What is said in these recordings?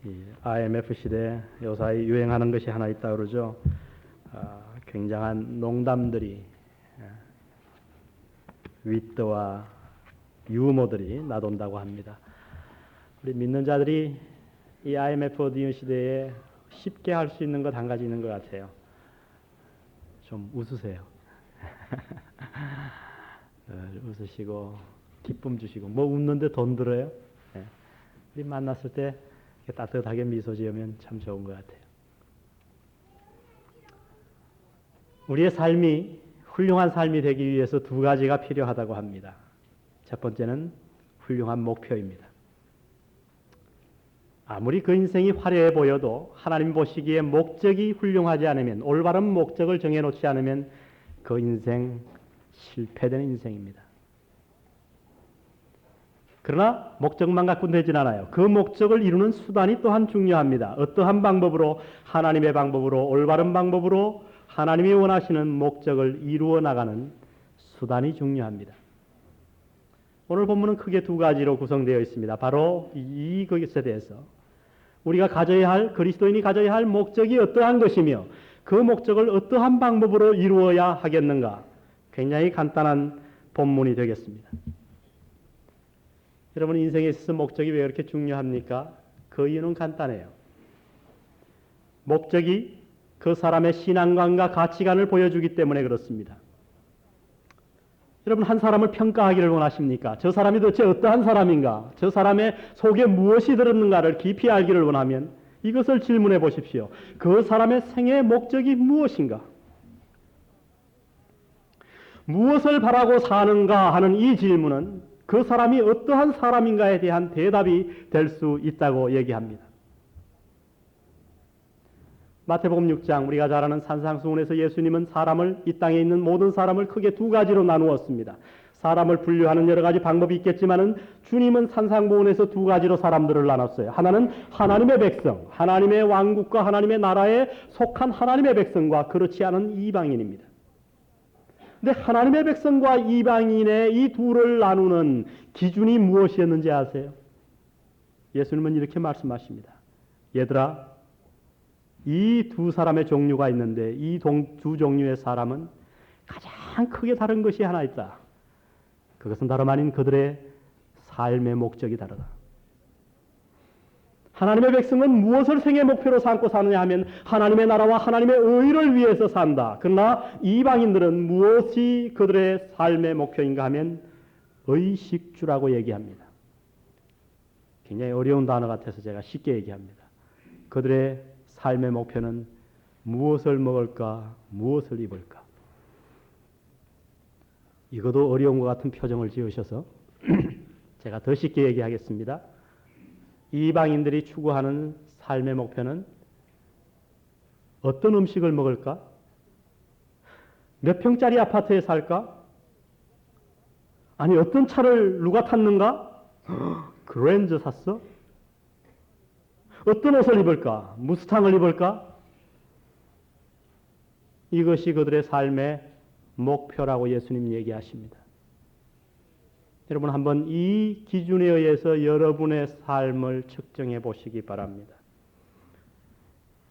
이 IMF 시대에 요사이 유행하는 것이 하나 있다 그러죠. 굉장한 농담들이, 윗도와 유머들이 나돈다고 합니다. 우리 믿는 자들이 이 IMF 어두운 시대에 쉽게 할 수 있는 것 한 가지 있는 것 같아요. 좀 웃으세요. 웃으시고 기쁨 주시고, 뭐 웃는데 돈 들어요? 우리 만났을 때 따뜻하게 미소 지으면 참 좋은 것 같아요. 우리의 삶이 훌륭한 삶이 되기 위해서 두 가지가 필요하다고 합니다. 첫 번째는 훌륭한 목표입니다. 아무리 그 인생이 화려해 보여도 하나님 보시기에 목적이 훌륭하지 않으면, 올바른 목적을 정해놓지 않으면 그 인생 실패된 인생입니다. 그러나 목적만 갖고는 되진 않아요. 그 목적을 이루는 수단이 또한 중요합니다. 어떠한 방법으로, 하나님의 방법으로, 올바른 방법으로 하나님이 원하시는 목적을 이루어 나가는 수단이 중요합니다. 오늘 본문은 크게 두 가지로 구성되어 있습니다. 바로 이것에 대해서 우리가 가져야 할, 그리스도인이 가져야 할 목적이 어떠한 것이며 그 목적을 어떠한 방법으로 이루어야 하겠는가, 굉장히 간단한 본문이 되겠습니다. 여러분, 인생에 있어서 목적이 왜 이렇게 중요합니까? 그 이유는 간단해요. 목적이 그 사람의 신앙관과 가치관을 보여주기 때문에 그렇습니다. 여러분, 한 사람을 평가하기를 원하십니까? 저 사람이 도대체 어떠한 사람인가? 저 사람의 속에 무엇이 들었는가를 깊이 알기를 원하면 이것을 질문해 보십시오. 그 사람의 생애 목적이 무엇인가? 무엇을 바라고 사는가 하는 이 질문은 그 사람이 어떠한 사람인가에 대한 대답이 될 수 있다고 얘기합니다. 마태복음 6장, 우리가 잘 아는 산상수훈에서 예수님은 사람을, 이 땅에 있는 모든 사람을 크게 두 가지로 나누었습니다. 사람을 분류하는 여러 가지 방법이 있겠지만은 주님은 산상보훈에서 두 가지로 사람들을 나눴어요. 하나는 하나님의 백성, 하나님의 왕국과 하나님의 나라에 속한 하나님의 백성과 그렇지 않은 이방인입니다. 근데 하나님의 백성과 이방인의 이 둘을 나누는 기준이 무엇이었는지 아세요? 예수님은 이렇게 말씀하십니다. 얘들아, 이 두 사람의 종류가 있는데 이 두 종류의 사람은 가장 크게 다른 것이 하나 있다. 그것은 다름 아닌 그들의 삶의 목적이 다르다. 하나님의 백성은 무엇을 생애 목표로 삼고 사느냐 하면 하나님의 나라와 하나님의 의를 위해서 산다. 그러나 이방인들은 무엇이 그들의 삶의 목표인가 하면 의식주라고 얘기합니다. 굉장히 어려운 단어 같아서 제가 쉽게 얘기합니다. 그들의 삶의 목표는 무엇을 먹을까, 무엇을 입을까. 이것도 어려운 것 같은 표정을 지으셔서 제가 더 쉽게 얘기하겠습니다. 이방인들이 추구하는 삶의 목표는 어떤 음식을 먹을까? 몇 평짜리 아파트에 살까? 아니, 어떤 차를 누가 탔는가? 그랜저 샀어? 어떤 옷을 입을까? 무스탕을 입을까? 이것이 그들의 삶의 목표라고 예수님 얘기하십니다. 여러분, 한번 이 기준에 의해서 여러분의 삶을 측정해 보시기 바랍니다.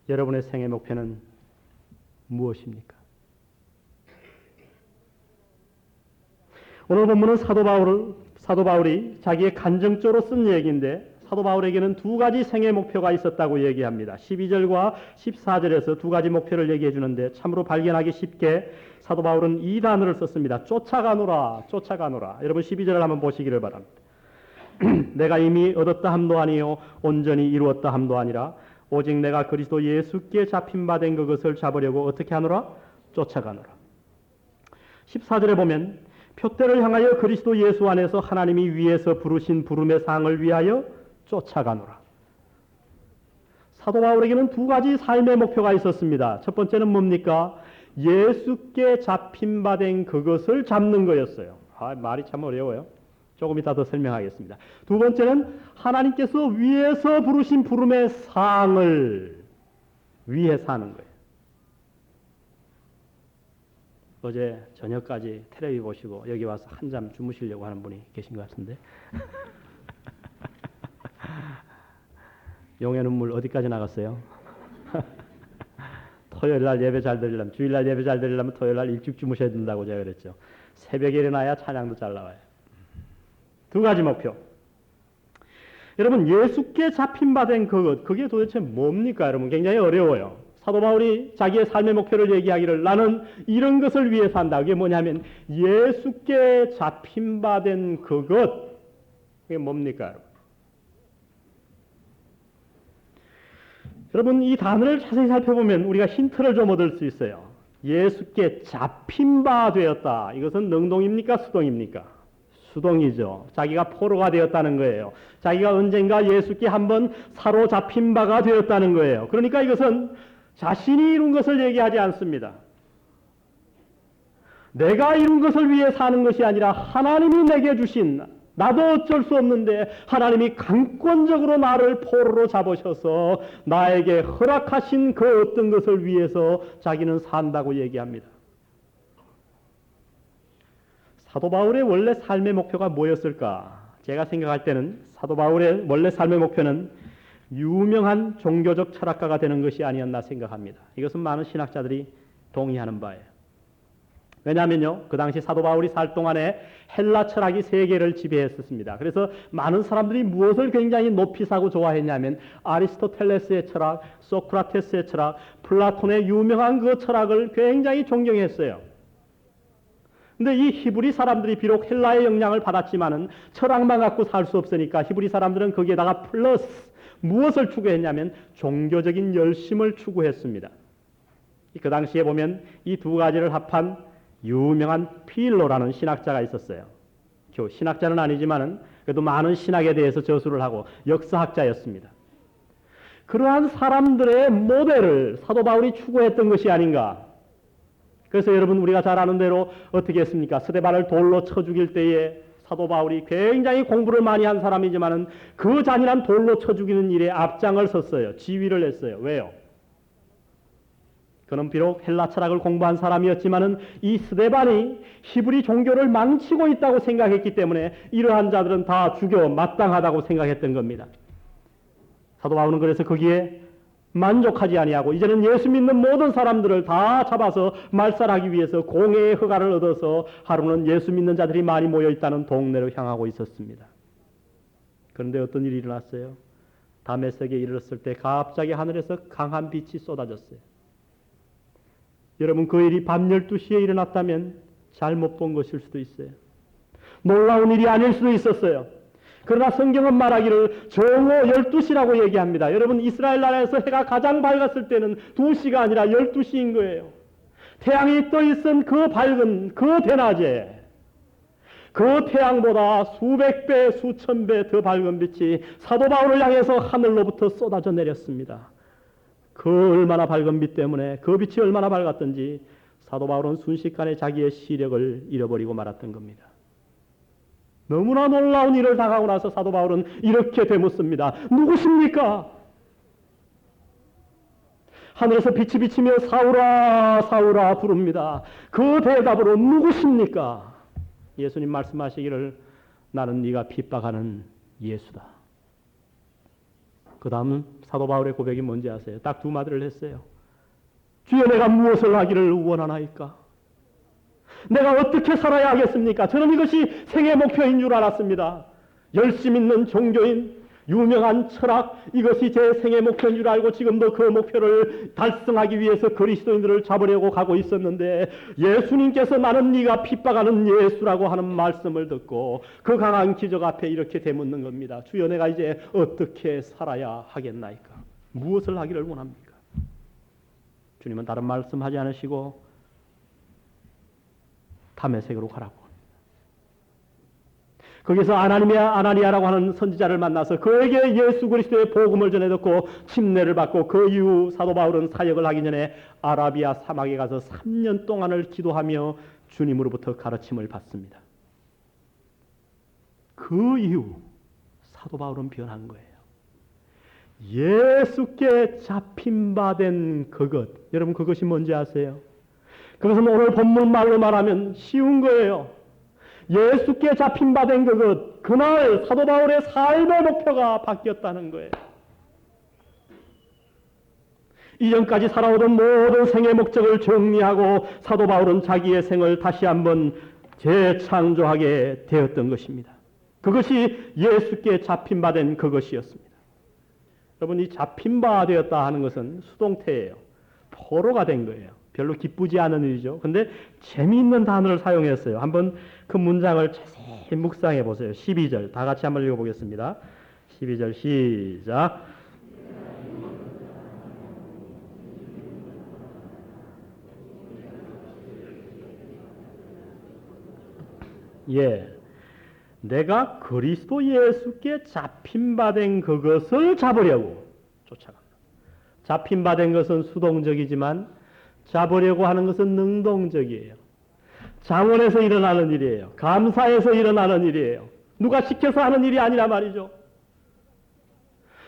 여러분의 생애 목표는 무엇입니까? 오늘 본문은 사도 바울이 자기의 간증조로 쓴 얘기인데, 사도 바울에게는 두 가지 생애 목표가 있었다고 얘기합니다. 12절과 14절에서 두 가지 목표를 얘기해 주는데 참으로 발견하기 쉽게 사도 바울은 이 단어를 썼습니다. 쫓아가노라, 쫓아가노라. 여러분 12절을 한번 보시기를 바랍니다. 내가 이미 얻었다 함도 아니요 온전히 이루었다 함도 아니라 오직 내가 그리스도 예수께 잡힌 바 된 그것을 잡으려고 어떻게 하노라? 쫓아가노라. 14절에 보면 표대를 향하여 그리스도 예수 안에서 하나님이 위에서 부르신 부름의 상을 위하여 쫓아가노라. 사도 바울에게는 두 가지 삶의 목표가 있었습니다. 첫 번째는 뭡니까? 예수께 잡힌 바 된 그것을 잡는 거였어요. 말이 참 어려워요. 조금 이따 더 설명하겠습니다. 두 번째는 하나님께서 위에서 부르신 부름의 상을 위해 사는 거예요. 어제 저녁까지 텔레비 보시고 여기 와서 한잠 주무시려고 하는 분이 계신 것 같은데 용의 눈물 어디까지 나갔어요? 토요일 날 예배 잘 드리려면, 주일 날 예배 잘 드리려면 토요일 날 일찍 주무셔야 된다고 제가 그랬죠. 새벽에 일어나야 찬양도 잘 나와요. 두 가지 목표. 여러분, 예수께 잡힌 바 된 그것, 그게 도대체 뭡니까? 여러분, 굉장히 어려워요. 사도 바울이 자기의 삶의 목표를 얘기하기를 나는 이런 것을 위해 산다. 그게 뭐냐면 예수께 잡힌 바 된 그것, 그게 뭡니까? 여러분? 여러분, 이 단어를 자세히 살펴보면 우리가 힌트를 좀 얻을 수 있어요. 예수께 잡힌 바 되었다. 이것은 능동입니까? 수동입니까? 수동이죠. 자기가 포로가 되었다는 거예요. 자기가 언젠가 예수께 한번 사로잡힌 바가 되었다는 거예요. 그러니까 이것은 자신이 이룬 것을 얘기하지 않습니다. 내가 이룬 것을 위해 사는 것이 아니라 하나님이 내게 주신, 나도 어쩔 수 없는데 하나님이 강권적으로 나를 포로로 잡으셔서 나에게 허락하신 그 어떤 것을 위해서 자기는 산다고 얘기합니다. 사도 바울의 원래 삶의 목표가 뭐였을까? 제가 생각할 때는 사도 바울의 원래 삶의 목표는 유명한 종교적 철학가가 되는 것이 아니었나 생각합니다. 이것은 많은 신학자들이 동의하는 바예요. 왜냐하면요, 그 당시 사도 바울이 살 동안에 헬라 철학이 세계를 지배했었습니다. 그래서 많은 사람들이 무엇을 굉장히 높이 사고 좋아했냐면 아리스토텔레스의 철학, 소크라테스의 철학, 플라톤의 유명한 그 철학을 굉장히 존경했어요. 근데 이 히브리 사람들이 비록 헬라의 영향을 받았지만은 철학만 갖고 살 수 없으니까 히브리 사람들은 거기에다가 플러스 무엇을 추구했냐면 종교적인 열심을 추구했습니다. 그 당시에 보면 이 두 가지를 합한 유명한 필로라는 신학자가 있었어요. 신학자는 아니지만은 그래도 많은 신학에 대해서 저술을 하고 역사학자였습니다. 그러한 사람들의 모델을 사도 바울이 추구했던 것이 아닌가. 그래서 여러분, 우리가 잘 아는 대로 어떻게 했습니까? 스데반을 돌로 쳐 죽일 때에 사도 바울이 굉장히 공부를 많이 한 사람이지만은 그 잔인한 돌로 쳐 죽이는 일에 앞장을 섰어요. 지휘를 했어요. 왜요? 그는 비록 헬라 철학을 공부한 사람이었지만은 이 스데반이 히브리 종교를 망치고 있다고 생각했기 때문에 이러한 자들은 다 죽여 마땅하다고 생각했던 겁니다. 사도 바울은 그래서 거기에 만족하지 아니하고 이제는 예수 믿는 모든 사람들을 다 잡아서 말살하기 위해서 공회의 허가를 얻어서 하루는 예수 믿는 자들이 많이 모여 있다는 동네로 향하고 있었습니다. 그런데 어떤 일이 일어났어요? 다메섹에 이르렀을 때 갑자기 하늘에서 강한 빛이 쏟아졌어요. 여러분, 그 일이 밤 12시에 일어났다면 잘못 본 것일 수도 있어요. 놀라운 일이 아닐 수도 있었어요. 그러나 성경은 말하기를 정오 12시라고 얘기합니다. 여러분, 이스라엘 나라에서 해가 가장 밝았을 때는 2시가 아니라 12시인 거예요. 태양이 떠 있은 그 밝은 그 대낮에 그 태양보다 수백 배, 수천 배 더 밝은 빛이 사도 바울을 향해서 하늘로부터 쏟아져 내렸습니다. 그 얼마나 밝은 빛 때문에, 그 빛이 얼마나 밝았던지 사도 바울은 순식간에 자기의 시력을 잃어버리고 말았던 겁니다. 너무나 놀라운 일을 당하고 나서 사도 바울은 이렇게 되묻습니다. 누구십니까? 하늘에서 빛이 비치며 사울아 사울아 부릅니다. 그 대답으로 누구십니까? 예수님 말씀하시기를 나는 네가 핍박하는 예수다. 그 다음은 사도 바울의 고백이 뭔지 아세요? 딱 두 마디를 했어요. 주여, 내가 무엇을 하기를 원하나이까? 내가 어떻게 살아야 하겠습니까? 저는 이것이 생애 목표인 줄 알았습니다. 열심 있는 종교인, 유명한 철학, 이것이 제 생애 목표인 줄 알고 지금도 그 목표를 달성하기 위해서 그리스도인들을 잡으려고 가고 있었는데 예수님께서 나는 네가 핍박하는 예수라고 하는 말씀을 듣고 그 강한 기적 앞에 이렇게 되묻는 겁니다. 주여, 내가 이제 어떻게 살아야 하겠나이까? 무엇을 하기를 원합니까? 주님은 다른 말씀하지 않으시고 다메섹으로 가라고. 거기서 아나니아라고 하는 선지자를 만나서 그에게 예수 그리스도의 복음을 전해 듣고 침례를 받고 그 이후 사도 바울은 사역을 하기 전에 아라비아 사막에 가서 3년 동안을 기도하며 주님으로부터 가르침을 받습니다. 그 이후 사도 바울은 변한 거예요. 예수께 잡힌 바 된 그것, 여러분 그것이 뭔지 아세요? 그것은 오늘 본문 말로 말하면 쉬운 거예요. 예수께 잡힌 바 된 그것, 그날 사도 바울의 삶의 목표가 바뀌었다는 거예요. 이전까지 살아오던 모든 생의 목적을 정리하고 사도 바울은 자기의 생을 다시 한번 재창조하게 되었던 것입니다. 그것이 예수께 잡힌 바 된 그것이었습니다. 여러분, 이 잡힌 바 되었다 하는 것은 수동태예요. 포로가 된 거예요. 별로 기쁘지 않은 일이죠. 근데 재미있는 단어를 사용했어요. 한번 그 문장을 자세히 묵상해 보세요. 12절 다 같이 한번 읽어보겠습니다. 12절 시작. 예, 내가 그리스도 예수께 잡힌 바 된 그것을 잡으려고 쫓아간다. 잡힌 바 된 것은 수동적이지만 잡으려고 하는 것은 능동적이에요. 장원에서 일어나는 일이에요. 감사에서 일어나는 일이에요. 누가 시켜서 하는 일이 아니라 말이죠.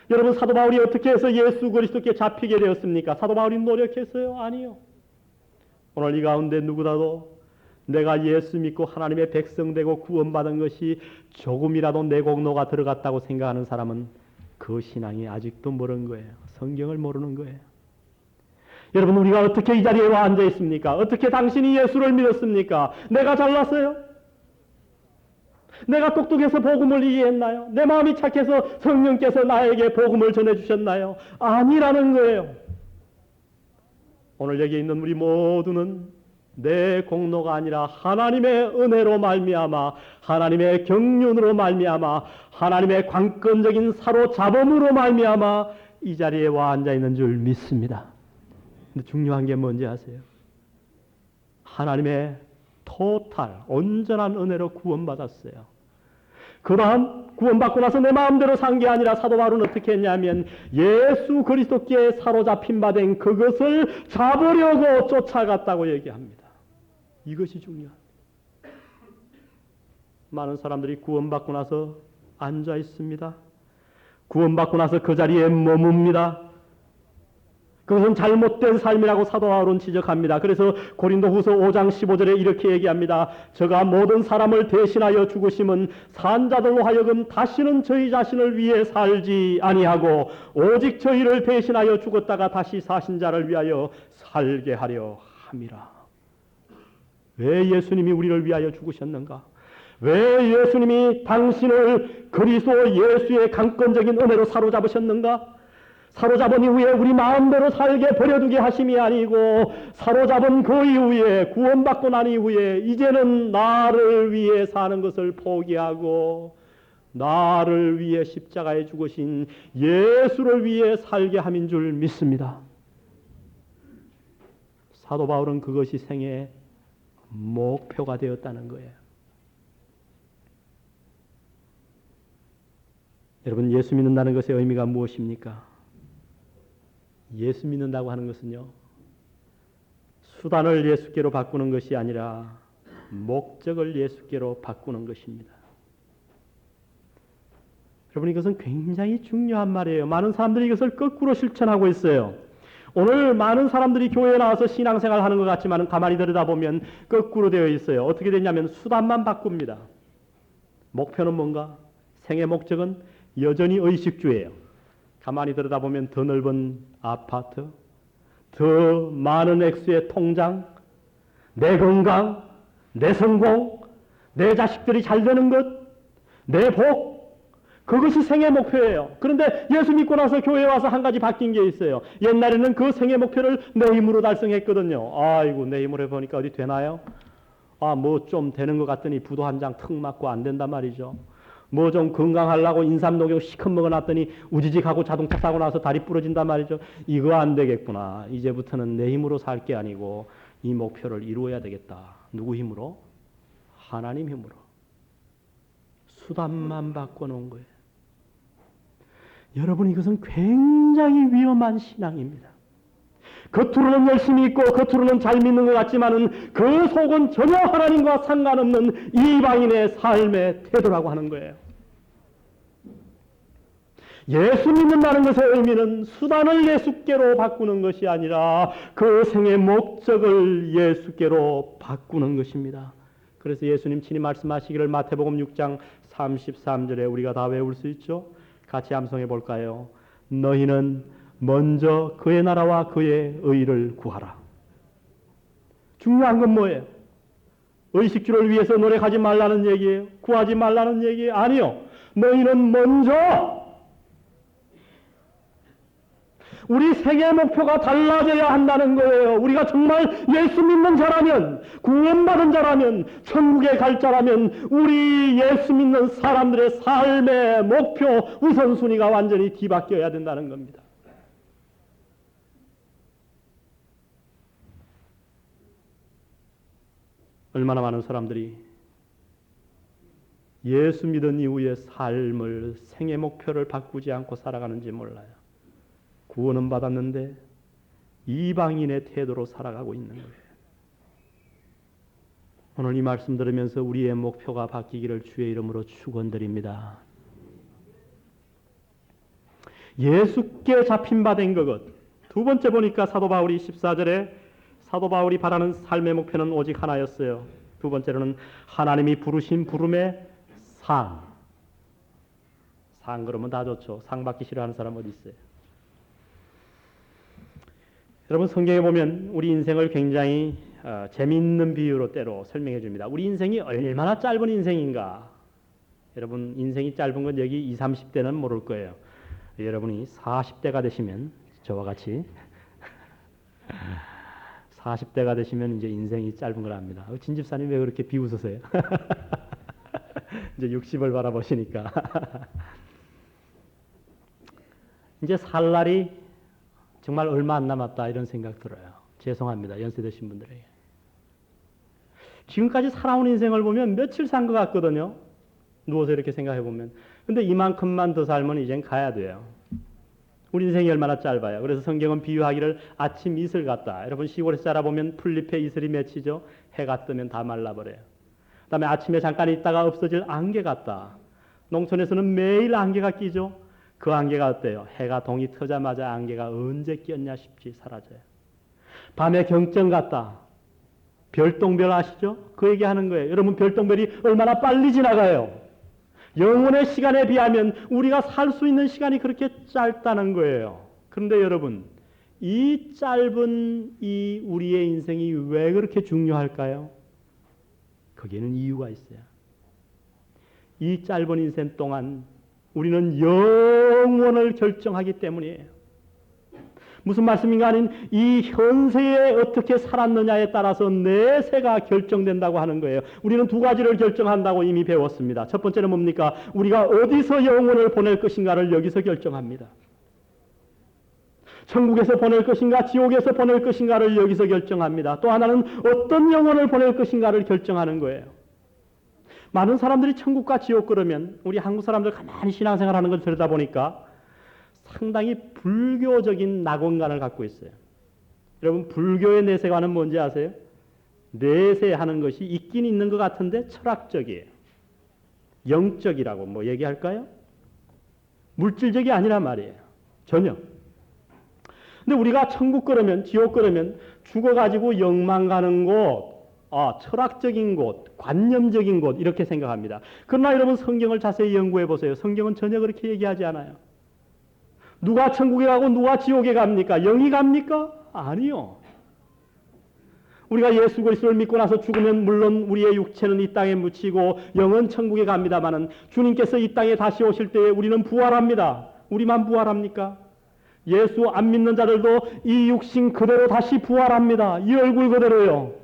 여러분, 사도 바울이 어떻게 해서 예수 그리스도께 잡히게 되었습니까? 사도 바울이 노력했어요? 아니요. 오늘 이 가운데 누구라도 내가 예수 믿고 하나님의 백성 되고 구원받은 것이 조금이라도 내 공로가 들어갔다고 생각하는 사람은 그 신앙이 아직도 모르는 거예요. 성경을 모르는 거예요. 여러분, 우리가 어떻게 이 자리에 와 앉아 있습니까? 어떻게 당신이 예수를 믿었습니까? 내가 잘났어요? 내가 똑똑해서 복음을 이해했나요? 내 마음이 착해서 성령께서 나에게 복음을 전해주셨나요? 아니라는 거예요. 오늘 여기 있는 우리 모두는 내 공로가 아니라 하나님의 은혜로 말미암아, 하나님의 경륜으로 말미암아, 하나님의 관건적인 사로잡음으로 말미암아 이 자리에 와 앉아 있는 줄 믿습니다. 근데 중요한 게 뭔지 아세요? 하나님의 토탈, 온전한 은혜로 구원받았어요. 그 다음 구원받고 나서 내 마음대로 산 게 아니라 사도 바울은 어떻게 했냐면 예수 그리스도께 사로잡힌 바 된 그것을 잡으려고 쫓아갔다고 얘기합니다. 이것이 중요합니다. 많은 사람들이 구원받고 나서 앉아 있습니다. 구원받고 나서 그 자리에 머뭅니다. 그것은 잘못된 삶이라고 사도 바울은 지적합니다. 그래서 고린도후서 5장 15절에 이렇게 얘기합니다. 저가 모든 사람을 대신하여 죽으심은 산자들로 하여금 다시는 저희 자신을 위해 살지 아니하고 오직 저희를 대신하여 죽었다가 다시 사신 자를 위하여 살게 하려 함이라. 왜 예수님이 우리를 위하여 죽으셨는가? 왜 예수님이 당신을 그리스도 예수의 강권적인 은혜로 사로잡으셨는가? 사로잡은 이후에 우리 마음대로 살게 버려두게 하심이 아니고 사로잡은 그 이후에 구원받고 난 이후에 이제는 나를 위해 사는 것을 포기하고 나를 위해 십자가에 죽으신 예수를 위해 살게 함인 줄 믿습니다. 사도 바울은 그것이 생애의 목표가 되었다는 거예요. 여러분, 예수 믿는다는 것의 의미가 무엇입니까? 예수 믿는다고 하는 것은요, 수단을 예수께로 바꾸는 것이 아니라 목적을 예수께로 바꾸는 것입니다. 여러분, 이것은 굉장히 중요한 말이에요. 많은 사람들이 이것을 거꾸로 실천하고 있어요. 오늘 많은 사람들이 교회에 나와서 신앙생활 하는 것 같지만 가만히 들여다보면 거꾸로 되어 있어요. 어떻게 되냐면 수단만 바꿉니다. 목표는 뭔가? 생의 목적은 여전히 의식주예요. 가만히 들여다보면 더 넓은 아파트, 더 많은 액수의 통장, 내 건강, 내 성공, 내 자식들이 잘 되는 것, 내 복, 그것이 생의 목표예요. 그런데 예수 믿고 나서 교회에 와서 한 가지 바뀐 게 있어요. 옛날에는 그 생의 목표를 내 힘으로 달성했거든요. 아이고, 내 힘으로 해보니까 어디 되나요? 뭐 좀 되는 것 같더니 부도 한 장 턱 맞고 안 된단 말이죠. 뭐 좀 건강하려고 인삼 녹여 시컷 먹어놨더니 우지직하고 자동차 사고 나서 다리 부러진단 말이죠. 이거 안 되겠구나. 이제부터는 내 힘으로 살 게 아니고 이 목표를 이루어야 되겠다. 누구 힘으로? 하나님 힘으로. 수단만 바꿔놓은 거예요. 여러분, 이것은 굉장히 위험한 신앙입니다. 겉으로는 열심히 있고 겉으로는 잘 믿는 것 같지만은 그 속은 전혀 하나님과 상관없는 이방인의 삶의 태도라고 하는 거예요. 예수 믿는다는 것의 의미는 수단을 예수께로 바꾸는 것이 아니라 그 생의 목적을 예수께로 바꾸는 것입니다. 그래서 예수님 친히 말씀하시기를 마태복음 6장 33절에 우리가 다 외울 수 있죠. 같이 암송해 볼까요? 너희는 먼저 그의 나라와 그의 의를 구하라. 중요한 건 뭐예요? 의식주를 위해서 노력하지 말라는 얘기예요? 구하지 말라는 얘기예요? 아니요. 너희는 먼저 우리 세계 목표가 달라져야 한다는 거예요. 우리가 정말 예수 믿는 자라면, 구원받은 자라면, 천국에 갈 자라면 우리 예수 믿는 사람들의 삶의 목표 우선순위가 완전히 뒤바뀌어야 된다는 겁니다. 얼마나 많은 사람들이 예수 믿은 이후의 삶을, 생애 목표를 바꾸지 않고 살아가는지 몰라요. 구원은 받았는데 이방인의 태도로 살아가고 있는 거예요. 오늘 이 말씀 들으면서 우리의 목표가 바뀌기를 주의 이름으로 축원드립니다. 예수께 잡힌 바 된 것. 두 번째 보니까 사도 바울이 14절에 사도 바울이 바라는 삶의 목표는 오직 하나였어요. 두 번째로는 하나님이 부르신 부름의 상. 상 그러면 다 좋죠. 상 받기 싫어하는 사람 어디 있어요? 여러분 성경에 보면 우리 인생을 굉장히 재미있는 비유로 때로 설명해 줍니다. 우리 인생이 얼마나 짧은 인생인가. 여러분 인생이 짧은 건 여기 20, 30대는 모를 거예요. 여러분이 40대가 되시면 저와 같이 40대가 되시면 이제 인생이 짧은 걸 압니다. 진 집사님 왜 그렇게 비웃으세요? 이제 60을 바라보시니까 이제 살 날이 정말 얼마 안 남았다 이런 생각 들어요. 죄송합니다. 연세 드신 분들에게. 지금까지 살아온 인생을 보면 며칠 산 것 같거든요. 누워서 이렇게 생각해 보면. 근데 이만큼만 더 살면 이젠 가야 돼요. 우리 인생이 얼마나 짧아요. 그래서 성경은 비유하기를 아침 이슬 같다. 여러분 시골에서 자라보면 풀잎에 이슬이 맺히죠. 해가 뜨면 다 말라버려요. 그 다음에 아침에 잠깐 있다가 없어질 안개 같다. 농촌에서는 매일 안개가 끼죠. 그 안개가 어때요? 해가 동이 트자마자 안개가 언제 끼었냐 싶지 사라져요. 밤에 경점 같다. 별똥별 아시죠? 그 얘기하는 거예요. 여러분 별똥별이 얼마나 빨리 지나가요. 영혼의 시간에 비하면 우리가 살 수 있는 시간이 그렇게 짧다는 거예요. 그런데 여러분 이 짧은 이 우리의 인생이 왜 그렇게 중요할까요? 거기에는 이유가 있어요. 이 짧은 인생 동안 우리는 영원을 결정하기 때문이에요. 무슨 말씀인가 하는 이 현세에 어떻게 살았느냐에 따라서 내세가 결정된다고 하는 거예요. 우리는 두 가지를 결정한다고 이미 배웠습니다. 첫 번째는 뭡니까? 우리가 어디서 영혼을 보낼 것인가를 여기서 결정합니다. 천국에서 보낼 것인가 지옥에서 보낼 것인가를 여기서 결정합니다. 또 하나는 어떤 영혼을 보낼 것인가를 결정하는 거예요. 많은 사람들이 천국과 지옥 그러면 우리 한국 사람들 가만히 신앙생활하는 걸 들여다보니까 상당히 불교적인 낙원관을 갖고 있어요. 여러분 불교의 내세관은 뭔지 아세요? 내세하는 것이 있긴 있는 것 같은데 철학적이에요. 영적이라고 뭐 얘기할까요? 물질적이 아니란 말이에요. 전혀. 근데 우리가 천국 그러면 지옥 그러면 죽어가지고 영만 가는 곳, 철학적인 곳, 관념적인 곳 이렇게 생각합니다. 그러나 여러분 성경을 자세히 연구해 보세요. 성경은 전혀 그렇게 얘기하지 않아요. 누가 천국에 가고 누가 지옥에 갑니까? 영이 갑니까? 아니요. 우리가 예수 그리스도를 믿고 나서 죽으면 물론 우리의 육체는 이 땅에 묻히고 영은 천국에 갑니다마는 주님께서 이 땅에 다시 오실 때에 우리는 부활합니다. 우리만 부활합니까? 예수 안 믿는 자들도 이 육신 그대로 다시 부활합니다. 이 얼굴 그대로요.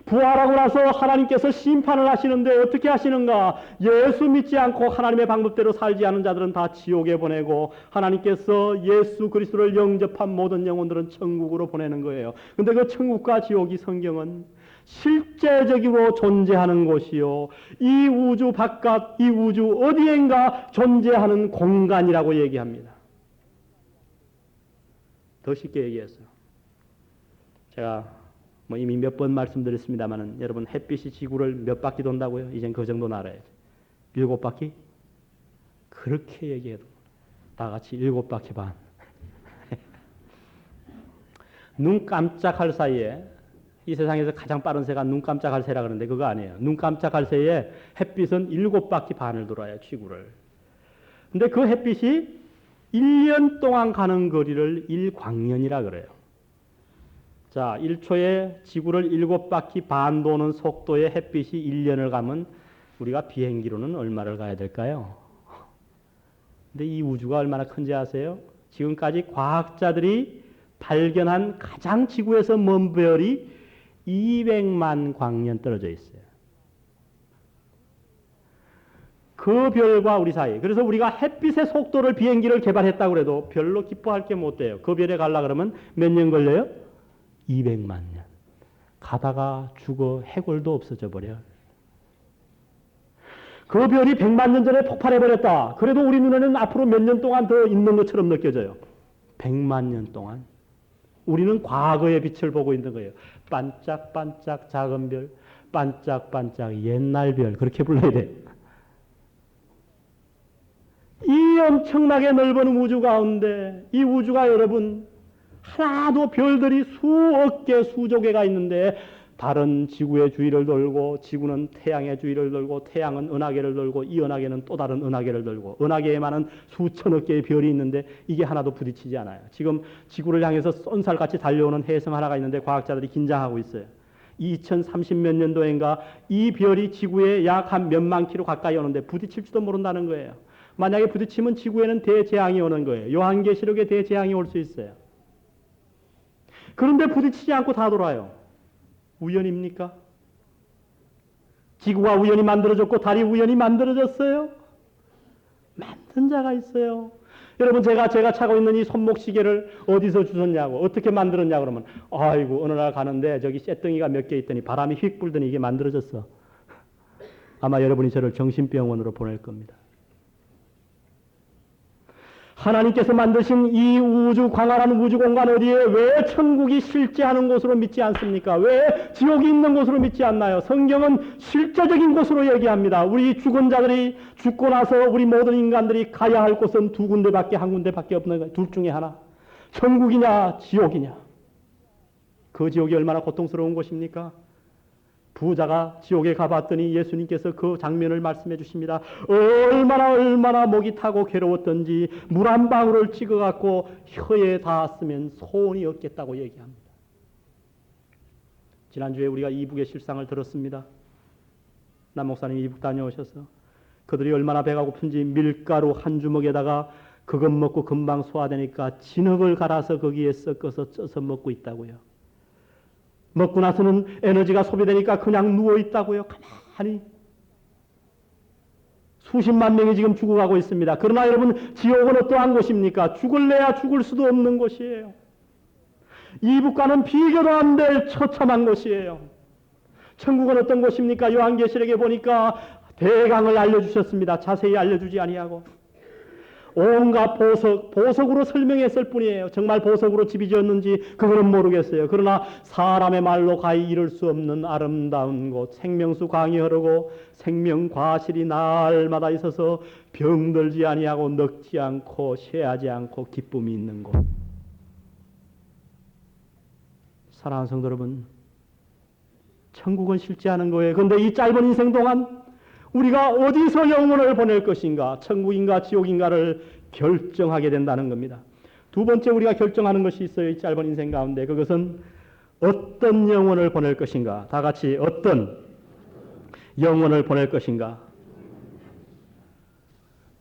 부활하고 나서 하나님께서 심판을 하시는데 어떻게 하시는가? 예수 믿지 않고 하나님의 방법대로 살지 않은 자들은 다 지옥에 보내고 하나님께서 예수 그리스도를 영접한 모든 영혼들은 천국으로 보내는 거예요. 근데 그 천국과 지옥이 성경은 실제적으로 존재하는 곳이요. 이 우주 바깥, 이 우주 어디엔가 존재하는 공간이라고 얘기합니다. 더 쉽게 얘기해서 제가 이미 몇 번 말씀드렸습니다만은 여러분 햇빛이 지구를 몇 바퀴 돈다고요? 이젠 그 정도는 알아야죠. 7바퀴? 그렇게 얘기해도 다 같이 7바퀴 반. 눈 깜짝할 사이에 이 세상에서 가장 빠른 새가 눈 깜짝할 새라 그러는데 그거 아니에요. 눈 깜짝할 새에 햇빛은 7바퀴 반을 돌아요. 지구를. 근데 그 햇빛이 1년 동안 가는 거리를 1광년이라 그래요. 자, 1초에 지구를 7바퀴 반 도는 속도의 햇빛이 1년을 가면 우리가 비행기로는 얼마를 가야 될까요? 근데 이 우주가 얼마나 큰지 아세요? 지금까지 과학자들이 발견한 가장 지구에서 먼 별이 200만 광년 떨어져 있어요. 그 별과 우리 사이. 그래서 우리가 햇빛의 속도를 비행기를 개발했다고 해도 별로 기뻐할 게 못 돼요. 그 별에 가려고 그러면 몇 년 걸려요? 200만 년. 가다가 죽어 해골도 없어져 버려. 그 별이 100만 년 전에 폭발해버렸다. 그래도 우리 눈에는 앞으로 몇 년 동안 더 있는 것처럼 느껴져요. 100만 년 동안. 우리는 과거의 빛을 보고 있는 거예요. 반짝반짝 작은 별, 반짝반짝 옛날 별. 그렇게 불러야 돼요. 이 엄청나게 넓은 우주 가운데 이 우주가 여러분 하나도 별들이 수억 개, 수조 개가 있는데 달은 지구의 주위를 돌고 지구는 태양의 주위를 돌고 태양은 은하계를 돌고 이 은하계는 또 다른 은하계를 돌고 은하계에만은 수천억 개의 별이 있는데 이게 하나도 부딪히지 않아요. 지금 지구를 향해서 쏜살같이 달려오는 해성 하나가 있는데 과학자들이 긴장하고 있어요. 2030 몇 년도인가 이 별이 지구에 약 한 몇만 킬로 가까이 오는데 부딪힐지도 모른다는 거예요. 만약에 부딪히면 지구에는 대재앙이 오는 거예요. 요한계시록에 대재앙이 올 수 있어요. 그런데 부딪히지 않고 다 돌아요. 우연입니까? 지구가 우연히 만들어졌고 달이 우연히 만들어졌어요? 만든 자가 있어요. 여러분 제가 차고 있는 이 손목시계를 어디서 주셨냐고 어떻게 만들었냐고 그러면 아이고 어느 날 가는데 저기 쇳덩이가 몇 개 있더니 바람이 휙 불더니 이게 만들어졌어. 아마 여러분이 저를 정신병원으로 보낼 겁니다. 하나님께서 만드신 이 우주 광활한 우주 공간 어디에 왜 천국이 실제하는 곳으로 믿지 않습니까? 왜 지옥이 있는 곳으로 믿지 않나요? 성경은 실제적인 곳으로 얘기합니다. 우리 죽은 자들이 죽고 나서 우리 모든 인간들이 가야 할 곳은 두 군데밖에 한 군데밖에 없는 거예요. 둘 중에 하나. 천국이냐 지옥이냐. 그 지옥이 얼마나 고통스러운 곳입니까? 부자가 지옥에 가봤더니 예수님께서 그 장면을 말씀해 주십니다. 얼마나 목이 타고 괴로웠던지 물 한 방울을 찍어갖고 혀에 닿았으면 소원이 없겠다고 얘기합니다. 지난주에 우리가 이북의 실상을 들었습니다. 남 목사님이 이북 다녀오셔서 그들이 얼마나 배가 고픈지 밀가루 한 주먹에다가 그것 먹고 금방 소화되니까 진흙을 갈아서 거기에 섞어서 쪄서 먹고 있다고요. 먹고 나서는 에너지가 소비되니까 그냥 누워있다고요. 가만히. 수십만 명이 지금 죽어가고 있습니다. 그러나 여러분 지옥은 어떠한 곳입니까? 죽을래야 죽을 수도 없는 곳이에요. 이북과는 비교도 안 될 처참한 곳이에요. 천국은 어떤 곳입니까? 요한계시록에 보니까 대강을 알려주셨습니다. 자세히 알려주지 아니하고 온갖 보석으로 설명했을 뿐이에요. 정말 보석으로 집이 지었는지 그거는 모르겠어요. 그러나 사람의 말로 가히 이룰 수 없는 아름다운 곳, 생명수 강이 흐르고 생명과실이 날마다 있어서 병들지 아니하고 늙지 않고 쇠하지 않고 기쁨이 있는 곳. 사랑하는 성도 여러분, 천국은 실제하는 거예요. 그런데 이 짧은 인생 동안 우리가 어디서 영혼을 보낼 것인가, 천국인가 지옥인가를 결정하게 된다는 겁니다. 두 번째 우리가 결정하는 것이 있어요. 이 짧은 인생 가운데. 그것은 어떤 영혼을 보낼 것인가. 다 같이 어떤 영혼을 보낼 것인가.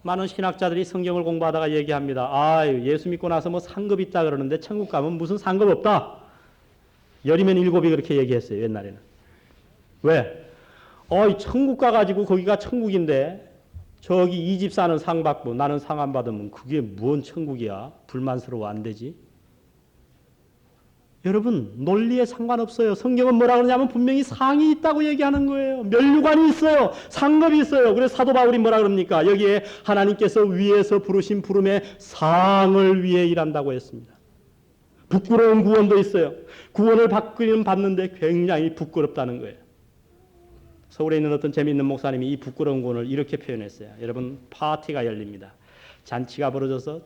많은 신학자들이 성경을 공부하다가 얘기합니다. 예수 믿고 나서 뭐 상급 있다 그러는데 천국 가면 무슨 상급 없다. 열이면 일곱이 그렇게 얘기했어요. 옛날에는. 왜? 천국 가가지고 거기가 천국인데 저기 이 집 사는 상 받고 나는 상 안 받으면 그게 뭔 천국이야? 불만스러워 안 되지? 여러분 논리에 상관없어요. 성경은 뭐라 그러냐면 분명히 상이 있다고 얘기하는 거예요. 면류관이 있어요. 상급이 있어요. 그래서 사도 바울이 뭐라 그럽니까? 여기에 하나님께서 위에서 부르신 부름에 상을 위해 일한다고 했습니다. 부끄러운 구원도 있어요. 구원을 받기는 받는데 굉장히 부끄럽다는 거예요. 서울에 있는 어떤 재미있는 목사님이 이 부끄러운 구원을 이렇게 표현했어요. 여러분 파티가 열립니다. 잔치가 벌어져서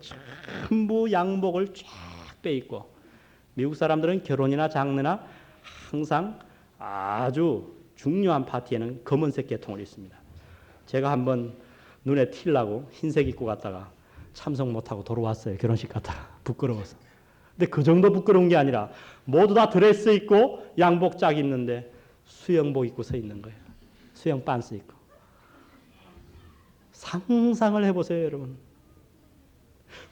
전부 양복을 쫙 빼입고 미국 사람들은 결혼이나 장례나 항상 아주 중요한 파티에는 검은색 계통을 입습니다. 제가 한번 눈에 튀려고 흰색 입고 갔다가 참석 못하고 돌아왔어요. 결혼식 갔다가 부끄러워서. 근데 그 정도 부끄러운 게 아니라 모두 다 드레스 입고 양복 짝 입는데 수영복 입고 서 있는 거예요. 수영 반스 입고. 상상을 해보세요, 여러분.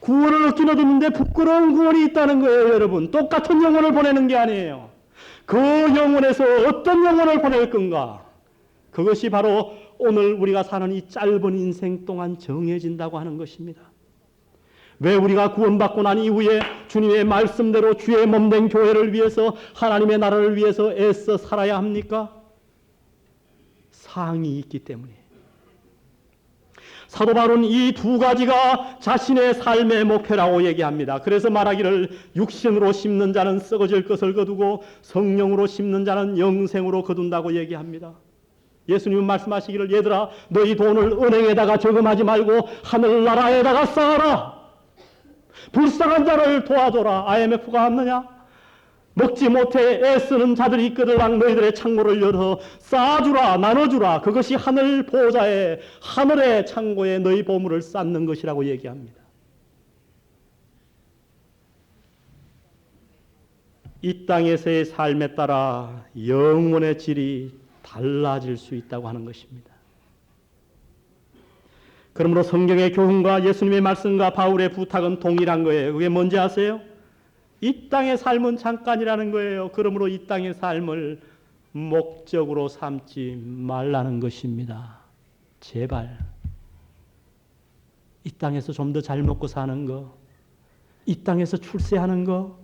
구원을 얻긴 얻었는데 부끄러운 구원이 있다는 거예요, 여러분. 똑같은 영혼을 보내는 게 아니에요. 그 영혼에서 어떤 영혼을 보낼 건가? 그것이 바로 오늘 우리가 사는 이 짧은 인생 동안 정해진다고 하는 것입니다. 왜 우리가 구원받고 난 이후에 주님의 말씀대로 주의 몸된 교회를 위해서 하나님의 나라를 위해서 애써 살아야 합니까? 상이 있기 때문에. 사도 바울은 이 두 가지가 자신의 삶의 목표라고 얘기합니다. 그래서 말하기를 육신으로 심는 자는 썩어질 것을 거두고 성령으로 심는 자는 영생으로 거둔다고 얘기합니다. 예수님은 말씀하시기를 얘들아 너희 돈을 은행에다가 저금하지 말고 하늘나라에다가 쌓아라. 불쌍한 자를 도와줘라. IMF가 왔느냐? 먹지 못해 애쓰는 자들이 있거들랑 너희들의 창고를 열어 쌓아주라. 나눠주라. 그것이 하늘 보좌에 하늘의 창고에 너희 보물을 쌓는 것이라고 얘기합니다. 이 땅에서의 삶에 따라 영혼의 질이 달라질 수 있다고 하는 것입니다. 그러므로 성경의 교훈과 예수님의 말씀과 바울의 부탁은 동일한 거예요. 그게 뭔지 아세요? 이 땅의 삶은 잠깐이라는 거예요. 그러므로 이 땅의 삶을 목적으로 삼지 말라는 것입니다. 제발. 이 땅에서 좀 더 잘 먹고 사는 거, 이 땅에서 출세하는 거,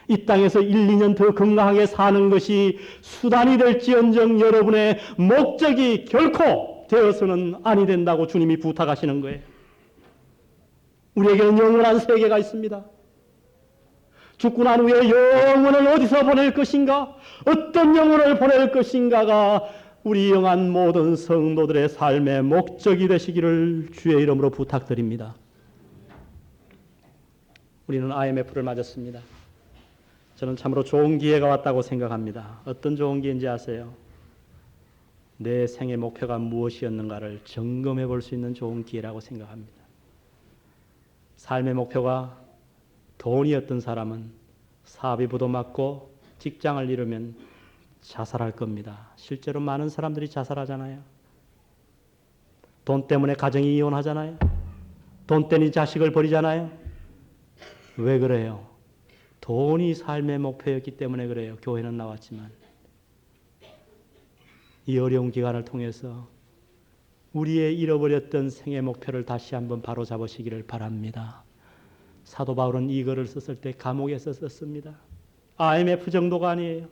이 땅에서 1, 2년 더 건강하게 사는 것이 수단이 될지언정 여러분의 목적이 결코 되어서는 아니 된다고 주님이 부탁하시는 거예요. 우리에게는 영원한 세계가 있습니다. 죽고 난 후에 영혼을 어디서 보낼 것인가? 어떤 영혼을 보낼 것인가가 우리 영한 모든 성도들의 삶의 목적이 되시기를 주의 이름으로 부탁드립니다. 우리는 IMF를 맞았습니다. 저는 참으로 좋은 기회가 왔다고 생각합니다. 어떤 좋은 기회인지 아세요? 내 생의 목표가 무엇이었는가를 점검해 볼 수 있는 좋은 기회라고 생각합니다. 삶의 목표가 돈이었던 사람은 사업이 부도맞고 직장을 잃으면 자살할 겁니다. 실제로 많은 사람들이 자살하잖아요. 돈 때문에 가정이 이혼하잖아요. 돈 때문에 자식을 버리잖아요. 왜 그래요? 돈이 삶의 목표였기 때문에 그래요. 교회는 나왔지만. 이 어려운 기간을 통해서 우리의 잃어버렸던 생의 목표를 다시 한번 바로잡으시기를 바랍니다. 사도 바울은 이 글을 썼을 때 감옥에서 썼습니다. IMF 정도가 아니에요.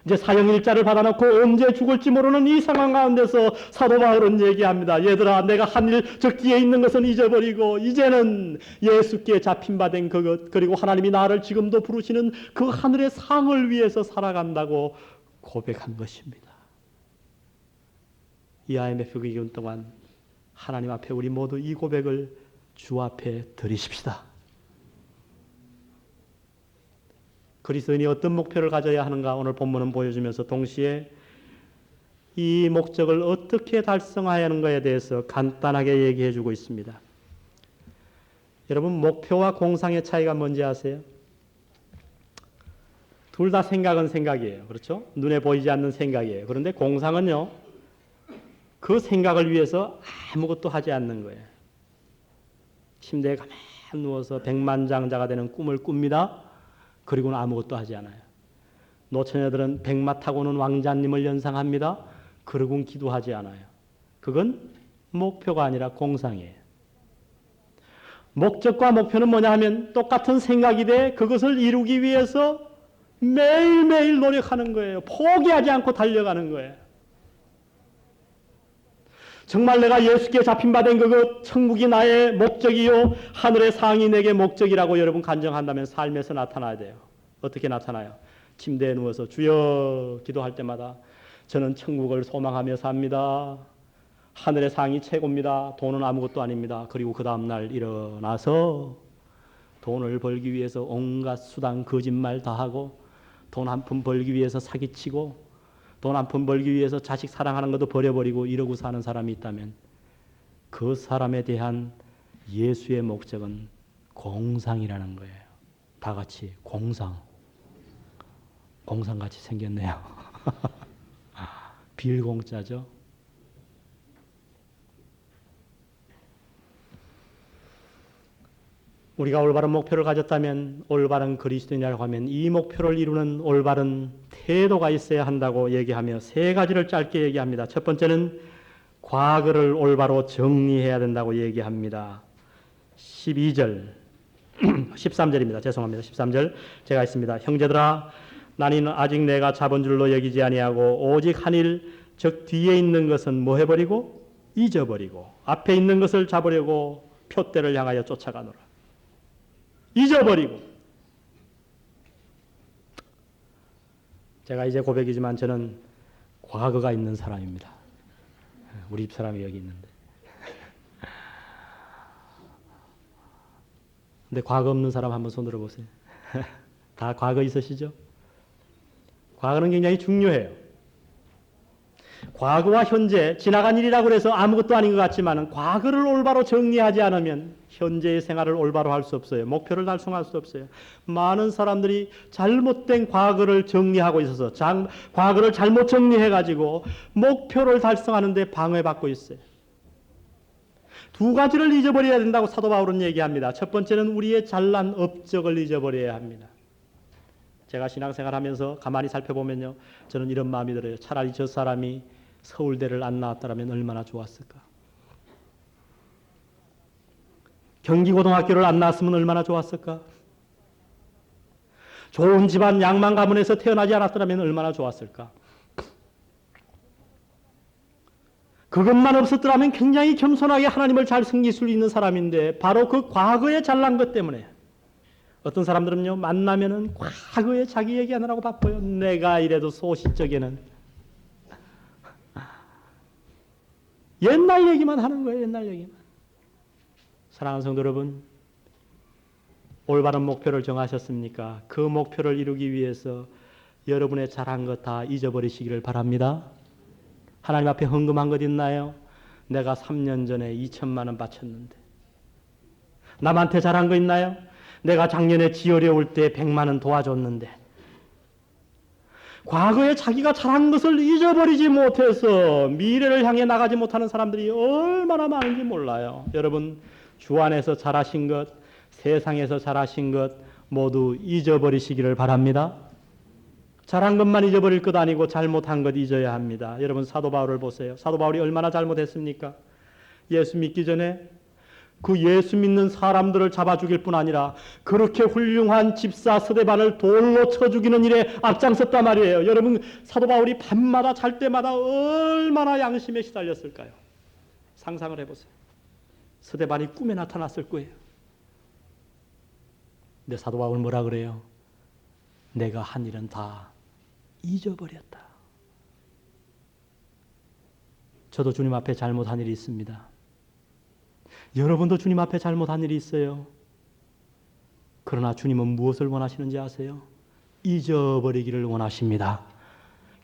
이제 사형일자를 받아놓고 언제 죽을지 모르는 이 상황 가운데서 사도 바울은 얘기합니다. 얘들아 내가 한 일 저 뒤에 있는 것은 잊어버리고 이제는 예수께 잡힌 바 된 그것 그리고 하나님이 나를 지금도 부르시는 그 하늘의 상을 위해서 살아간다고 고백한 것입니다. 이 IMF 기간 동안 하나님 앞에 우리 모두 이 고백을 주 앞에 드리십시다. 그리스도인이 어떤 목표를 가져야 하는가 오늘 본문은 보여주면서 동시에 이 목적을 어떻게 달성해야 하는가에 대해서 간단하게 얘기해 주고 있습니다. 여러분 목표와 공상의 차이가 뭔지 아세요? 둘 다 생각은 생각이에요. 그렇죠? 눈에 보이지 않는 생각이에요. 그런데 공상은요. 그 생각을 위해서 아무것도 하지 않는 거예요. 침대에 가만히 누워서 백만장자가 되는 꿈을 꿉니다. 그리고는 아무것도 하지 않아요. 노처녀들은 백마 타고는 왕자님을 연상합니다. 그러고는 기도하지 않아요. 그건 목표가 아니라 공상이에요. 목적과 목표는 뭐냐 하면 똑같은 생각이 돼 그것을 이루기 위해서 매일매일 노력하는 거예요. 포기하지 않고 달려가는 거예요. 정말 내가 예수께 잡힌 바 된 그것 천국이 나의 목적이요 하늘의 상이 내게 목적이라고 여러분 간정한다면 삶에서 나타나야 돼요. 어떻게 나타나요? 침대에 누워서 주여 기도할 때마다 저는 천국을 소망하며 삽니다. 하늘의 상이 최고입니다. 돈은 아무것도 아닙니다. 그리고 그 다음날 일어나서 돈을 벌기 위해서 온갖 수단 거짓말 다 하고 돈 한 푼 벌기 위해서 사기치고 돈 한 푼 벌기 위해서 자식 사랑하는 것도 버려버리고 이러고 사는 사람이 있다면 그 사람에 대한 예수의 목적은 공상이라는 거예요. 다 같이 공상. 공상같이 생겼네요. 빌공짜죠. 우리가 올바른 목표를 가졌다면, 올바른 그리스도인이라고 하면 이 목표를 이루는 올바른 태도가 있어야 한다고 얘기하며 세 가지를 짧게 얘기합니다. 첫 번째는 과거를 올바로 정리해야 된다고 얘기합니다. 12절, 13절입니다. 죄송합니다. 13절 제가 있습니다. 형제들아, 나는 아직 내가 잡은 줄로 여기지 아니하고 오직 한 일, 즉 뒤에 있는 것은 뭐 해버리고 잊어버리고 앞에 있는 것을 잡으려고 표대를 향하여 쫓아가노라. 잊어버리고. 제가 이제 고백이지만 저는 과거가 있는 사람입니다. 우리 집 사람이 여기 있는데. 근데 과거 없는 사람 한번 손 들어보세요. 다 과거 있으시죠? 과거는 굉장히 중요해요. 과거와 현재, 지나간 일이라고 해서 아무것도 아닌 것 같지만 과거를 올바로 정리하지 않으면 현재의 생활을 올바로 할 수 없어요. 목표를 달성할 수 없어요. 많은 사람들이 잘못된 과거를 정리하고 있어서 과거를 잘못 정리해가지고 목표를 달성하는 데 방해받고 있어요. 두 가지를 잊어버려야 된다고 사도 바울은 얘기합니다. 첫 번째는 우리의 잘난 업적을 잊어버려야 합니다. 제가 신앙생활하면서 가만히 살펴보면요, 저는 이런 마음이 들어요. 차라리 저 사람이 서울대를 안 나왔더라면 얼마나 좋았을까. 경기고등학교를 안 나왔으면 얼마나 좋았을까. 좋은 집안 양만 가문에서 태어나지 않았더라면 얼마나 좋았을까. 그것만 없었더라면 굉장히 겸손하게 하나님을 잘 섬길 수 있는 사람인데 바로 그 과거에 잘난 것 때문에 어떤 사람들은요, 만나면은 과거에 자기 얘기하느라고 바빠요. 내가 이래도 소시적에는 옛날 얘기만 하는 거예요. 옛날 얘기만. 사랑하는 성도 여러분, 올바른 목표를 정하셨습니까? 그 목표를 이루기 위해서 여러분의 잘한 것 다 잊어버리시기를 바랍니다. 하나님 앞에 헌금한 것 있나요? 내가 3년 전에 2천만 원 바쳤는데. 남한테 잘한 거 있나요? 내가 작년에 지 어려울 때 100만 원 도와줬는데. 과거에 자기가 잘한 것을 잊어버리지 못해서 미래를 향해 나가지 못하는 사람들이 얼마나 많은지 몰라요. 여러분, 주 안에서 잘하신 것, 세상에서 잘하신 것 모두 잊어버리시기를 바랍니다. 잘한 것만 잊어버릴 것 아니고 잘못한 것 잊어야 합니다. 여러분, 사도 바울을 보세요. 사도 바울이 얼마나 잘못했습니까? 예수 믿기 전에 그 예수 믿는 사람들을 잡아 죽일 뿐 아니라 그렇게 훌륭한 집사 스데반을 돌로 쳐 죽이는 일에 앞장섰단 말이에요. 여러분, 사도 바울이 밤마다 잘 때마다 얼마나 양심에 시달렸을까요? 상상을 해보세요. 스데반이 꿈에 나타났을 거예요. 근데 사도 바울 뭐라 그래요? 내가 한 일은 다 잊어버렸다. 저도 주님 앞에 잘못한 일이 있습니다. 여러분도 주님 앞에 잘못한 일이 있어요. 그러나 주님은 무엇을 원하시는지 아세요? 잊어버리기를 원하십니다.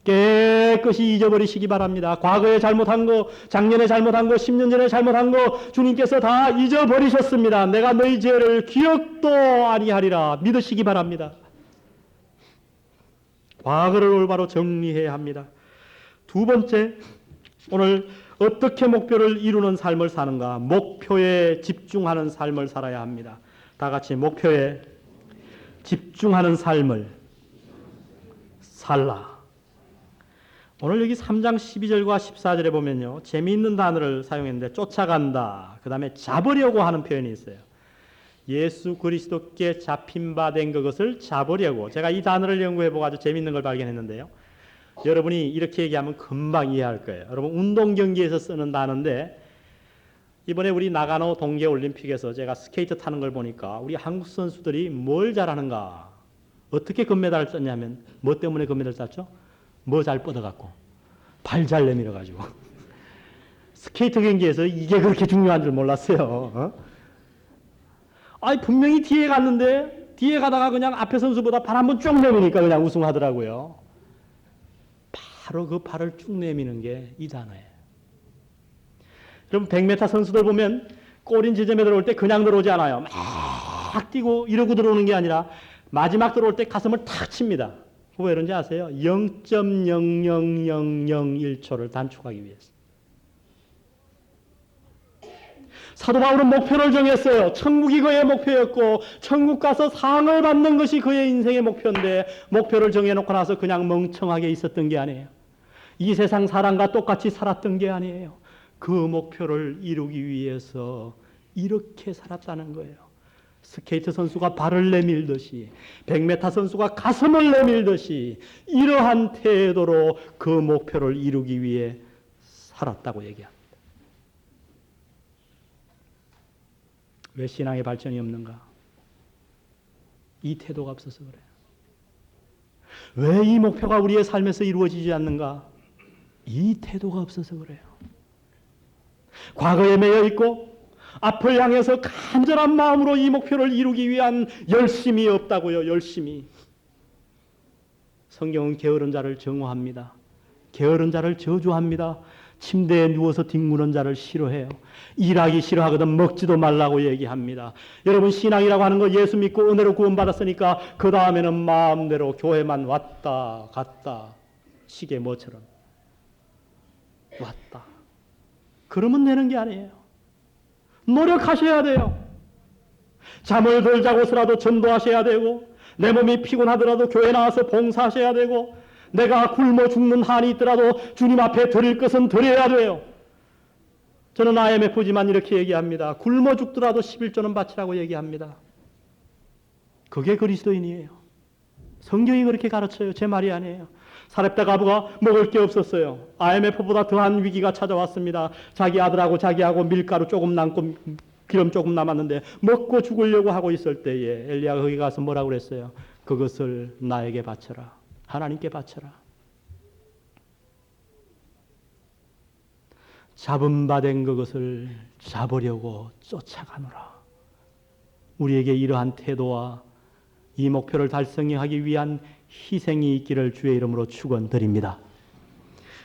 깨끗이 잊어버리시기 바랍니다. 과거에 잘못한 거, 작년에 잘못한 거, 10년 전에 잘못한 거 주님께서 다 잊어버리셨습니다. 내가 너희 죄를 기억도 아니하리라 믿으시기 바랍니다. 과거를 올바로 정리해야 합니다. 두 번째, 오늘 어떻게 목표를 이루는 삶을 사는가? 목표에 집중하는 삶을 살아야 합니다. 다 같이 목표에 집중하는 삶을 살라. 오늘 여기 3장 12절과 14절에 보면요, 재미있는 단어를 사용했는데 쫓아간다, 그 다음에 잡으려고 하는 표현이 있어요. 예수 그리스도께 잡힌 바 된 그것을 잡으려고. 제가 이 단어를 연구해보고 아주 재미있는 걸 발견했는데요. 여러분이 이렇게 얘기하면 금방 이해할 거예요. 여러분, 운동 경기에서 쓰는 단어인데 이번에 우리 나가노 동계올림픽에서 제가 스케이트 타는 걸 보니까 우리 한국 선수들이 뭘 잘하는가, 어떻게 금메달을 땄냐면 뭐 때문에 금메달을 땄죠? 뭐 잘 뻗어갖고 발 잘 내밀어가지고. 스케이트 경기에서 이게 그렇게 중요한 줄 몰랐어요. 아니, 분명히 뒤에 갔는데 뒤에 가다가 그냥 앞에 선수보다 발 한번 쭉 내미니까 그냥 우승하더라고요. 바로 그 발을 쭉 내미는 게 이 단어예요. 그럼 100m 선수들 보면 꼬린 지점에 들어올 때 그냥 들어오지 않아요. 막 뛰고 이러고 들어오는 게 아니라 마지막 들어올 때 가슴을 탁 칩니다. 왜 그런지 아세요? 0.00001초를 단축하기 위해서. 사도 바울은 목표를 정했어요. 천국이 그의 목표였고 천국 가서 상을 받는 것이 그의 인생의 목표인데 목표를 정해놓고 나서 그냥 멍청하게 있었던 게 아니에요. 이 세상 사람과 똑같이 살았던 게 아니에요. 그 목표를 이루기 위해서 이렇게 살았다는 거예요. 스케이트 선수가 발을 내밀듯이 100m 선수가 가슴을 내밀듯이 이러한 태도로 그 목표를 이루기 위해 살았다고 얘기합니다. 왜 신앙의 발전이 없는가? 이 태도가 없어서 그래요. 왜 이 목표가 우리의 삶에서 이루어지지 않는가? 이 태도가 없어서 그래요. 과거에 매여 있고 앞을 향해서 간절한 마음으로 이 목표를 이루기 위한 열심이 없다고요. 열심이. 성경은 게으른 자를 정오합니다. 게으른 자를 저주합니다. 침대에 누워서 뒹구는 자를 싫어해요. 일하기 싫어하거든 먹지도 말라고 얘기합니다. 여러분 신앙이라고 하는 거 예수 믿고 은혜로 구원받았으니까 그 다음에는 마음대로 교회만 왔다 갔다 시계 뭐처럼 왔다. 그러면 되는 게 아니에요. 노력하셔야 돼요. 잠을 덜 자고서라도 전도하셔야 되고 내 몸이 피곤하더라도 교회 나와서 봉사하셔야 되고 내가 굶어 죽는 한이 있더라도 주님 앞에 드릴 것은 드려야 돼요. 저는 IMF지만 이렇게 얘기합니다. 굶어 죽더라도 11조는 바치라고 얘기합니다. 그게 그리스도인이에요. 성경이 그렇게 가르쳐요. 제 말이 아니에요. 사렙다 가부가 먹을 게 없었어요. IMF보다 더한 위기가 찾아왔습니다. 자기 아들하고 자기하고 밀가루 조금 남고 기름 조금 남았는데 먹고 죽으려고 하고 있을 때에 엘리야가 거기 가서 뭐라고 그랬어요? 그것을 나에게 바쳐라. 하나님께 바쳐라. 잡음받은 그것을 잡으려고 쫓아가노라. 우리에게 이러한 태도와 이 목표를 달성하기 위한 희생이 있기를 주의 이름으로 축원드립니다.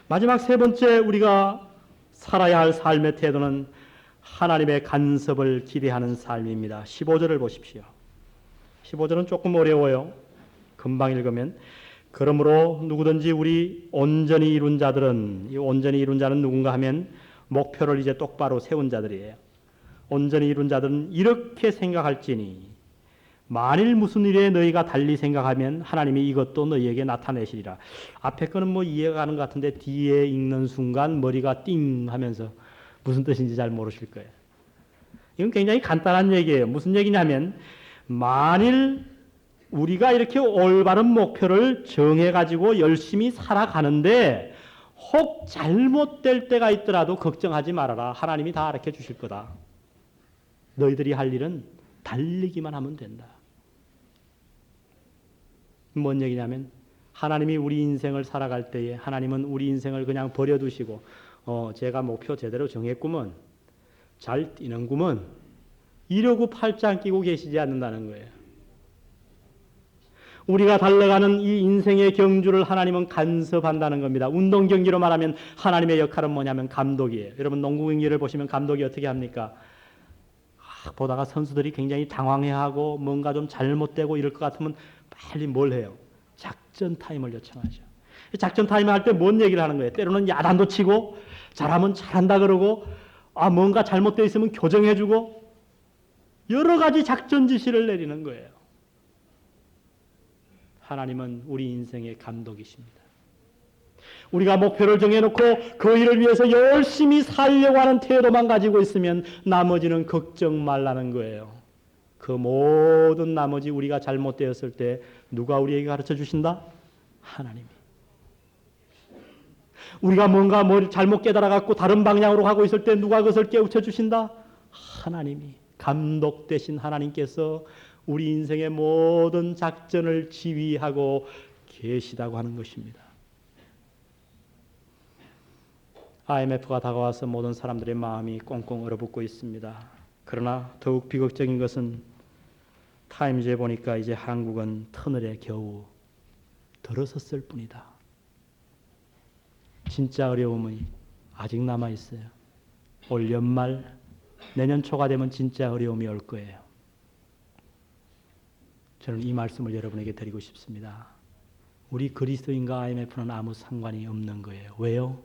마지막 세 번째 우리가 살아야 할 삶의 태도는 하나님의 간섭을 기대하는 삶입니다. 15절을 보십시오. 15절은 조금 어려워요. 금방 읽으면 그러므로 누구든지 우리 온전히 이룬 자들은, 이 온전히 이룬 자는 누군가 하면 목표를 이제 똑바로 세운 자들이에요. 온전히 이룬 자들은 이렇게 생각할지니 만일 무슨 일에 너희가 달리 생각하면 하나님이 이것도 너희에게 나타내시리라. 앞에 거는 뭐 이해가 가는 것 같은데 뒤에 읽는 순간 머리가 띵 하면서 무슨 뜻인지 잘 모르실 거예요. 이건 굉장히 간단한 얘기예요. 무슨 얘기냐면 만일 우리가 이렇게 올바른 목표를 정해가지고 열심히 살아가는데 혹 잘못될 때가 있더라도 걱정하지 말아라. 하나님이 다 알려 주실 거다. 너희들이 할 일은 달리기만 하면 된다. 뭔 얘기냐면 하나님이 우리 인생을 살아갈 때에 하나님은 우리 인생을 그냥 버려두시고 제가 목표 제대로 정했구먼. 잘 뛰는구먼. 이러고 팔짱 끼고 계시지 않는다는 거예요. 우리가 달려가는 이 인생의 경주를 하나님은 간섭한다는 겁니다. 운동 경기로 말하면 하나님의 역할은 뭐냐면 감독이에요. 여러분 농구 경기를 보시면 감독이 어떻게 합니까? 보다가 선수들이 굉장히 당황해하고 뭔가 좀 잘못되고 이럴 것 같으면 빨리 뭘 해요? 작전 타임을 요청하죠. 작전 타임을 할 때 뭔 얘기를 하는 거예요? 때로는 야단도 치고 잘하면 잘한다 그러고 뭔가 잘못되어 있으면 교정해주고 여러 가지 작전 지시를 내리는 거예요. 하나님은 우리 인생의 감독이십니다. 우리가 목표를 정해놓고 그 일을 위해서 열심히 살려고 하는 태도만 가지고 있으면 나머지는 걱정 말라는 거예요. 그 모든 나머지 우리가 잘못되었을 때 누가 우리에게 가르쳐 주신다? 하나님이. 우리가 뭔가 뭘 잘못 깨달아갖고 다른 방향으로 가고 있을 때 누가 그것을 깨우쳐 주신다? 하나님이. 감독 대신 하나님께서 우리 인생의 모든 작전을 지휘하고 계시다고 하는 것입니다. IMF가 다가와서 모든 사람들의 마음이 꽁꽁 얼어붙고 있습니다. 그러나 더욱 비극적인 것은 타임즈에 보니까 이제 한국은 터널에 겨우 들어섰을 뿐이다. 진짜 어려움이 아직 남아 있어요. 올 연말 내년 초가 되면 진짜 어려움이 올 거예요. 저는 이 말씀을 여러분에게 드리고 싶습니다. 우리 그리스도인과 IMF는 아무 상관이 없는 거예요. 왜요?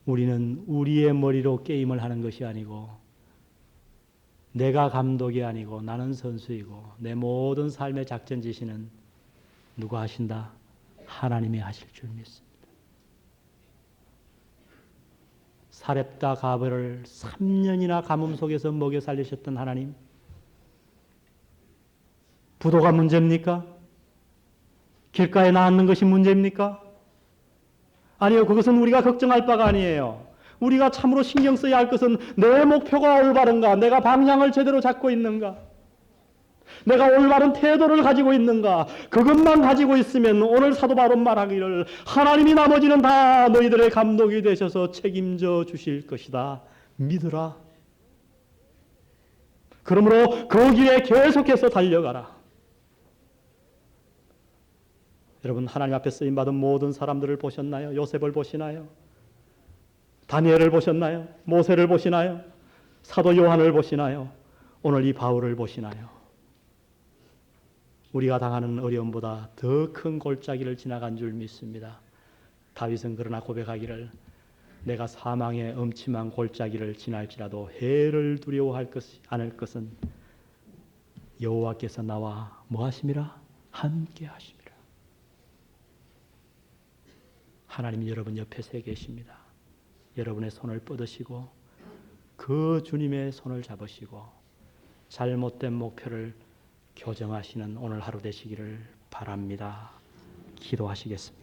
우리는 우리의 머리로 게임을 하는 것이 아니고 내가 감독이 아니고 나는 선수이고 내 모든 삶의 작전 지시는 누가 하신다? 하나님이 하실 줄 믿습니다. 사렙다 가버를 3년이나 가뭄 속에서 먹여 살리셨던 하나님, 부도가 문제입니까? 길가에 나앉는 것이 문제입니까? 아니요, 그것은 우리가 걱정할 바가 아니에요. 우리가 참으로 신경 써야 할 것은 내 목표가 올바른가? 내가 방향을 제대로 잡고 있는가? 내가 올바른 태도를 가지고 있는가? 그것만 가지고 있으면 오늘 사도 바울은 말하기를 하나님이 나머지는 다 너희들의 감독이 되셔서 책임져 주실 것이다. 믿으라. 그러므로 그 길에 계속해서 달려가라. 여러분, 하나님 앞에 쓰임받은 모든 사람들을 보셨나요? 요셉을 보시나요? 다니엘을 보셨나요? 모세를 보시나요? 사도 요한을 보시나요? 오늘 이 바울을 보시나요? 우리가 당하는 어려움보다 더 큰 골짜기를 지나간 줄 믿습니다. 다윗은 그러나 고백하기를 내가 사망의 엄침한 골짜기를 지날지라도 해를 두려워할 않을 것은 여호와께서 나와 뭐하심이라? 함께 하심이라. 하나님이 여러분 옆에 서 계십니다. 여러분의 손을 뻗으시고 그 주님의 손을 잡으시고 잘못된 목표를 교정하시는 오늘 하루 되시기를 바랍니다. 기도하시겠습니다.